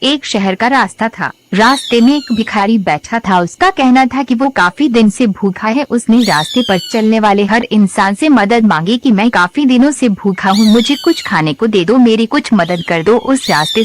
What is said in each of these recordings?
एक शहर का रास्ता था। रास्ते में एक भिखारी बैठा था। उसका कहना था कि वो काफी दिन से भूखा है। उसने रास्ते पर चलने वाले हर इंसान से मदद मांगी कि मैं काफी दिनों से भूखा हूँ, मुझे कुछ खाने को दे दो, मेरी कुछ मदद कर दो। उस रास्ते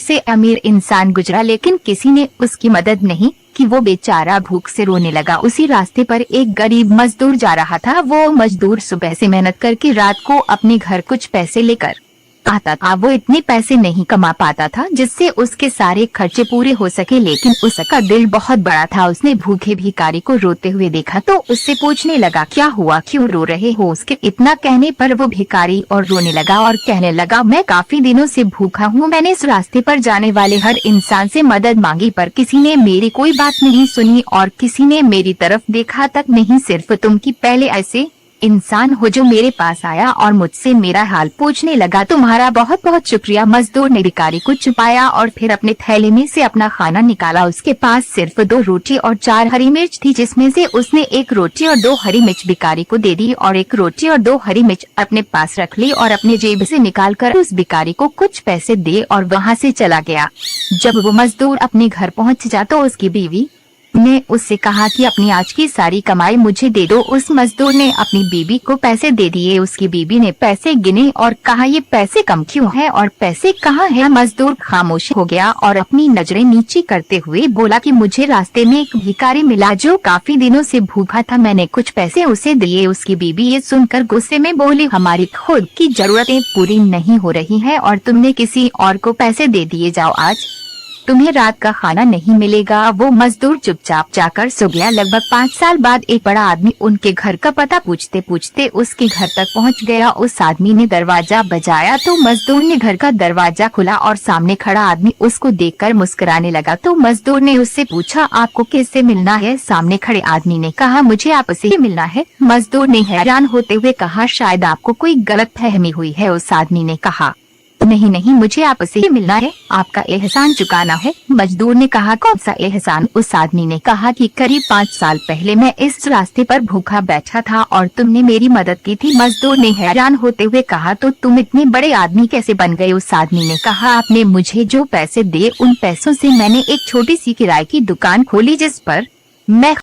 से अमीर इंसान गुजरा, लेकिन किसी ने उसकी मदद नहीं कि। वो बेचारा भूख से रोने लगा। उसी रास्ते पर एक गरीब मजदूर जा रहा था। वो मजदूर सुबह से मेहनत करके रात को अपने घर कुछ पैसे लेकर आता था। वो इतने पैसे नहीं कमा पाता था जिससे उसके सारे खर्चे पूरे हो सके, लेकिन उसका दिल बहुत बड़ा था। उसने भूखे भिखारी को रोते हुए देखा तो उससे पूछने लगा, क्या हुआ, क्यों रो रहे हो? उसके इतना कहने पर वो भिखारी और रोने लगा और कहने लगा, मैं काफी दिनों से भूखा हूँ। मैंने इस रास्ते पर जाने वाले हर इंसान से मदद मांगी, पर किसी ने मेरी कोई बात नहीं सुनी और किसी ने मेरी तरफ देखा तक नहीं। सिर्फ तुम की पहले ऐसे इंसान हो जो मेरे पास आया और मुझसे मेरा हाल पूछने लगा। तुम्हारा बहुत बहुत शुक्रिया। मजदूर ने भिखारी को छुपाया और फिर अपने थैले में से अपना खाना निकाला। उसके पास सिर्फ 2 रोटी और 4 हरी मिर्च थी, जिसमें से उसने 1 रोटी और 2 हरी मिर्च भिखारी को दे दी और 1 रोटी और 2 हरी मिर्च अपने पास रख ली और अपने जेब से निकालकर उस भिखारी को कुछ पैसे दे और वहाँ से चला गया। जब वो मजदूर अपने घर पहुँचा तो उसकी बीवी ने उससे कहा कि अपनी आज की सारी कमाई मुझे दे दो। उस मजदूर ने अपनी बीवी को पैसे दे दिए। उसकी बीवी ने पैसे गिने और कहा, ये पैसे कम क्यों है और पैसे कहाँ है? मजदूर खामोश हो गया और अपनी नजरें नीची करते हुए बोला कि मुझे रास्ते में एक भिखारी मिला जो काफी दिनों से भूखा था, मैंने कुछ पैसे उसे दिए। उसकी बीवी ये सुनकर गुस्से में बोली, हमारी खुद की जरूरतें पूरी नहीं हो रही है और तुमने किसी और को पैसे दे दिए, जाओ आज तुम्हें रात का खाना नहीं मिलेगा। वो मजदूर चुपचाप जाकर सो गया। लगभग 5 साल बाद एक बड़ा आदमी उनके घर का पता पूछते पूछते उसके घर तक पहुंच गया। उस आदमी ने दरवाजा बजाया तो मजदूर ने घर का दरवाजा खोला और सामने खड़ा आदमी उसको देखकर मुस्कुराने लगा। तो मजदूर ने उससे पूछा, आपको किससे मिलना है? सामने खड़े आदमी ने कहा, मुझे आपसे ही मिलना है। मजदूर ने हैरान होते हुए कहा, शायद आपको कोई गलतफहमी हुई है। उस आदमी ने कहा, नहीं नहीं, मुझे आपसे ही मिलना है, आपका एहसान चुकाना है। मजदूर ने कहा, कौन सा एहसान? उस आदमी ने कहा कि करीब 5 साल पहले मैं इस रास्ते पर भूखा बैठा था और तुमने मेरी मदद की थी। मजदूर ने हैरान होते हुए कहा, तो तुम इतने बड़े आदमी कैसे बन गए? उस आदमी ने कहा, आपने मुझे जो पैसे दिए उन पैसों से मैंने एक छोटी सी किराए की दुकान खोली जिस पर मैं